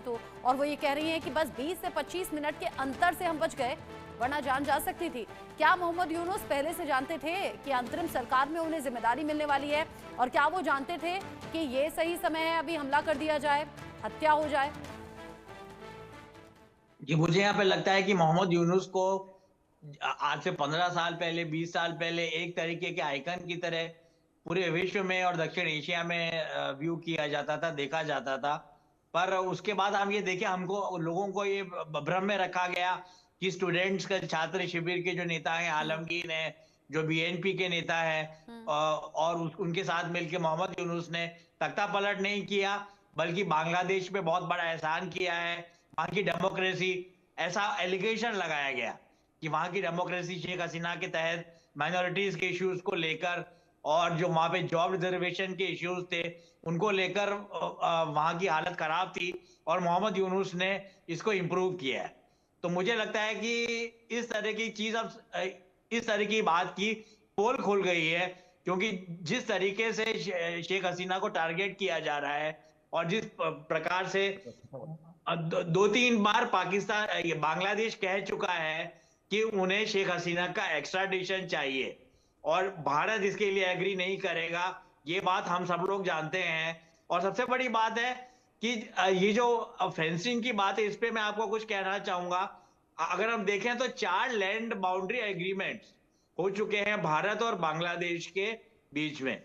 है तो, और वो ये कह रही हैं कि बस 20 से 25 मिनट के अंतर से हम बच गए, वरना जान जा सकती थी। क्या मोहम्मद यूनुस पहले से जानते थे कि अंतरिम सरकार में उन्हें जिम्मेदारी मिलने वाली है, और क्या वो जानते थे कि ये सही समय है अभी हमला कर दिया जाए, हत्या हो जाए? जी, मुझे यहाँ पे लगता है कि मोहम्मद यूनुस को आज से 15 साल पहले, 20 साल पहले एक तरीके के आइकन की तरह पूरे विश्व में और दक्षिण एशिया में व्यू किया जाता था, देखा जाता था। पर उसके बाद हम ये देखें, हमको लोगों को ये भ्रम में रखा गया कि स्टूडेंट्स के छात्र शिविर के जो नेता हैं, आलमगीर हैं, जो बीएनपी के नेता हैं, और उनके साथ मिलकर मोहम्मद यूनुस ने तख्ता पलट नहीं किया, बल्कि बांग्लादेश पे बहुत बड़ा एहसान किया है, वहां की डेमोक्रेसी, ऐसा एलिगेशन लगाया गया कि वहां की डेमोक्रेसी शेख हसीना के तहत माइनॉरिटीज के इश्यूज को लेकर और जो वहां पे जॉब रिजर्वेशन के इश्यूज थे उनको लेकर वहां की हालत खराब थी, और मोहम्मद यूनुस ने इसको इम्प्रूव किया है। तो मुझे लगता है कि इस तरह की चीज अब इस तरह की बात की पोल खुल गई है, क्योंकि जिस तरीके से शेख हसीना को टारगेट किया जा रहा है और जिस प्रकार से दो तीन बार पाकिस्तान बांग्लादेश कह चुका है कि उन्हें शेख हसीना का एक्स्ट्राडिशन चाहिए और भारत इसके लिए एग्री नहीं करेगा, ये बात हम सब लोग जानते हैं। और सबसे बड़ी बात है कि ये जो फेंसिंग की बात है, इस पे मैं आपको कुछ कहना चाहूंगा। अगर हम देखें तो 4 लैंड बाउंड्री एग्रीमेंट्स हो चुके हैं भारत और बांग्लादेश के बीच में।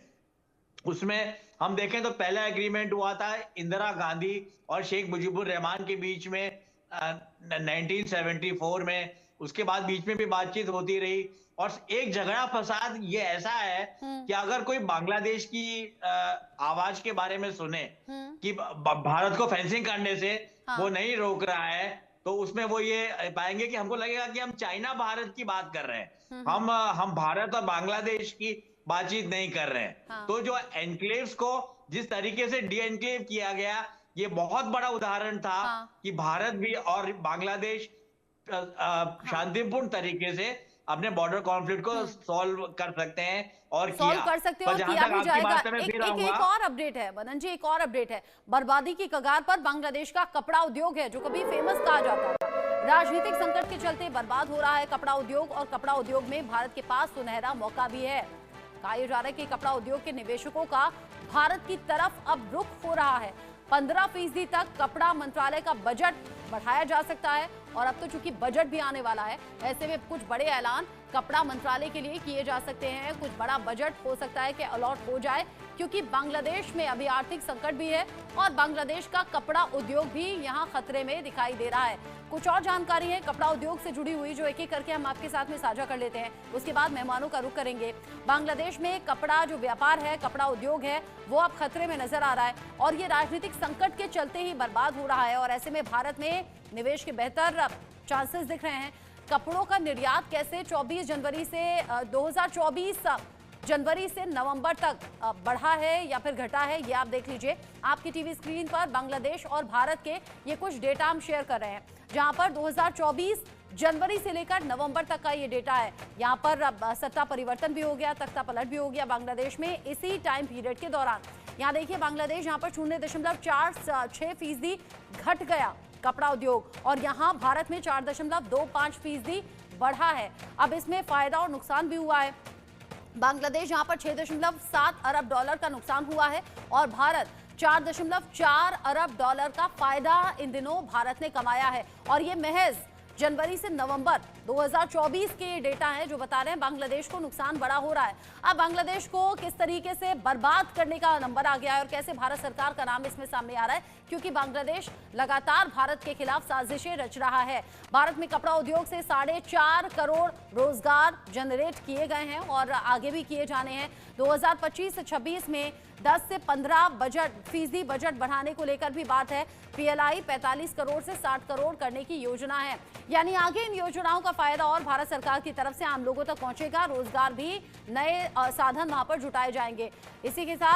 उसमें हम देखें तो पहला एग्रीमेंट हुआ था इंदिरा गांधी और शेख मुजीबुर रहमान के बीच में 1974 में। उसके बाद बीच में भी बातचीत होती रही, और एक झगड़ा फसाद ये ऐसा है कि अगर कोई बांग्लादेश की आवाज के बारे में सुने कि भारत को फेंसिंग करने से वो नहीं रोक रहा है, तो उसमें वो ये पाएंगे कि हमको लगेगा कि हम चाइना भारत की बात कर रहे हैं, हम भारत और बांग्लादेश की बातचीत नहीं कर रहे हैं। तो जो एनक्लेव्स को जिस तरीके से डी एनक्लेव किया गया, ये बहुत बड़ा उदाहरण था कि भारत भी और बांग्लादेश शांतिपूर्ण तरीके से अपने बॉर्डर कॉन्फ्लिक्ट को सॉल्व कर सकते हैं, और सॉल्व कर सकते हो, किया भी जाएगा। एक और अपडेट है मनन जी, एक और अपडेट है। बर्बादी की कगार पर बांग्लादेश का कपड़ा उद्योग है, जो कभी फेमस कहा जाता था। राजनीतिक संकट के चलते बर्बाद हो रहा है कपड़ा उद्योग, और कपड़ा उद्योग में भारत के पास सुनहरा मौका भी है। कहा जा रहा है कि कपड़ा उद्योग के निवेशकों का भारत की तरफ अब रुख हो रहा है। 15% तक कपड़ा मंत्रालय का बजट बढ़ाया जा सकता है, और अब तो चूंकि बजट भी आने वाला है, ऐसे में कुछ बड़े ऐलान कपड़ा मंत्रालय के लिए किए जा सकते हैं। कुछ बड़ा बजट हो सकता है कि अलॉट हो जाए, क्योंकि बांग्लादेश में अभी आर्थिक संकट भी है और बांग्लादेश का कपड़ा उद्योग भी यहां खतरे में दिखाई दे रहा है। कुछ और जानकारी है कपड़ा उद्योग से जुड़ी हुई, जो एक एक करके हम आपके साथ में साझा कर लेते हैं, उसके बाद मेहमानों का रुख करेंगे। बांग्लादेश में कपड़ा जो व्यापार है, कपड़ा उद्योग है, वो अब खतरे में नजर आ रहा है, और ये राजनीतिक संकट के चलते ही बर्बाद हो रहा है। और ऐसे में भारत में निवेश के बेहतर चांसेस दिख रहे हैं। कपड़ों का निर्यात कैसे 2024 जनवरी से नवंबर तक बढ़ा है या फिर घटा है, ये आप देख लीजिए आपकी टीवी स्क्रीन पर। बांग्लादेश और भारत के ये कुछ डेटा हम शेयर कर रहे हैं, जहां पर 2024 जनवरी से लेकर नवंबर तक का ये डेटा है। यहाँ पर सत्ता परिवर्तन भी हो गया, तख्ता पलट भी हो गया बांग्लादेश में इसी टाइम पीरियड के दौरान। यहाँ देखिए बांग्लादेश यहाँ पर 0.46% घट गया कपड़ा उद्योग, और यहाँ भारत में 4.25% बढ़ा है। अब इसमें फायदा और नुकसान भी हुआ है। बांग्लादेश यहाँ पर 6.7 अरब डॉलर का नुकसान हुआ है, और भारत 4.4 अरब डॉलर का फायदा इन दिनों भारत ने कमाया है। और ये महज जनवरी से नवंबर 2024 के ये डेटा हैं जो बता रहे हैं बांग्लादेश को नुकसान बड़ा हो रहा है। अब बांग्लादेश को किस तरीके से बर्बाद करने का नंबर आ गया है और कैसे भारत सरकार का नाम इसमें सामने आ रहा है, क्योंकि बांग्लादेश लगातार भारत के खिलाफ साजिशें रच रहा है। भारत में कपड़ा उद्योग से 4.5 करोड़ रोजगार जनरेट किए गए हैं और आगे भी किए जाने हैं। 2025 से 26 में 10 से 15% बजट बढ़ाने को लेकर भी बात है। पीएलआई 45 करोड़ से 60 करोड़ करने की योजना है, यानी आगे इन योजनाओं का फायदा और भारत सरकार की तरफ से आम लोगों तक पहुंचेगा। रोजगार भी नए साधन वहां पर जुटाए जाएंगे। इसी के साथ